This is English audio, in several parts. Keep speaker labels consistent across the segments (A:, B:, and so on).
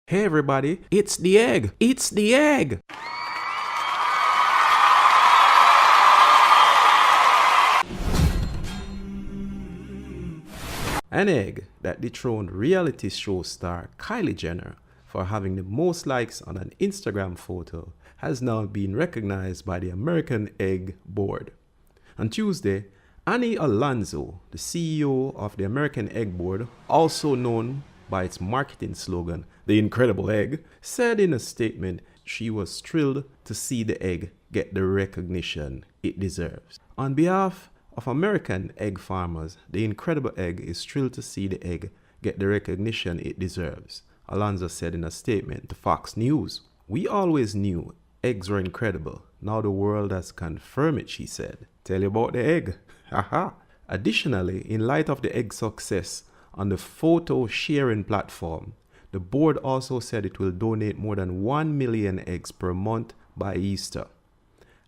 A: Hey everybody, it's the egg! It's the egg! An egg that dethroned reality show star Kylie Jenner for having the most likes on an Instagram photo has now been recognized by the American Egg Board. On Tuesday, Annie Alonso, the CEO of the American Egg Board, also known by its marketing slogan, The Incredible Egg, said in a statement she was thrilled to see the egg get the recognition it deserves. On behalf of American egg farmers, The Incredible Egg is thrilled to see the egg get the recognition it deserves, Alonso said in a statement to Fox News. We always knew eggs were incredible. Now the world has confirmed it, she said. Tell you about the egg. Haha. Additionally, in light of the egg's success on the photo sharing platform, the board also said it will donate more than 1 million eggs per month by Easter.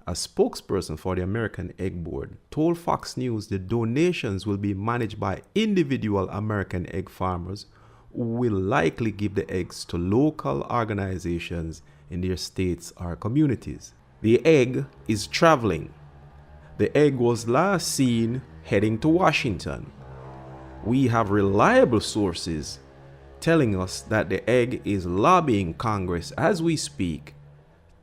A: A spokesperson for the American Egg Board told Fox News the donations will be managed by individual American egg farmers who will likely give the eggs to local organizations in their states or communities. The egg is traveling. The egg was last seen heading to Washington. We have reliable sources telling us that the egg is lobbying Congress as we speak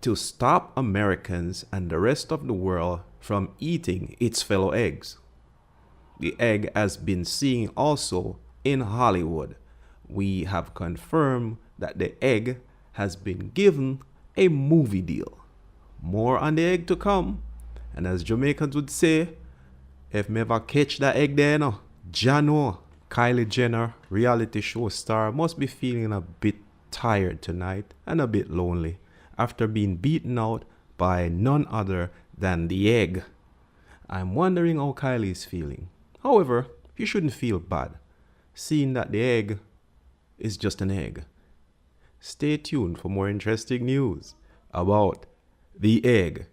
A: to stop Americans and the rest of the world from eating its fellow eggs. The egg has been seen also in Hollywood. We have confirmed that the egg has been given a movie deal. More on the egg to come. And as Jamaicans would say, if me ever catch that egg there, no, Jano. Kylie Jenner, reality show star, must be feeling a bit tired tonight and a bit lonely after being beaten out by none other than the egg. I'm wondering how Kylie is feeling. However, you shouldn't feel bad, seeing that the egg is just an egg. Stay tuned for more interesting news about the egg.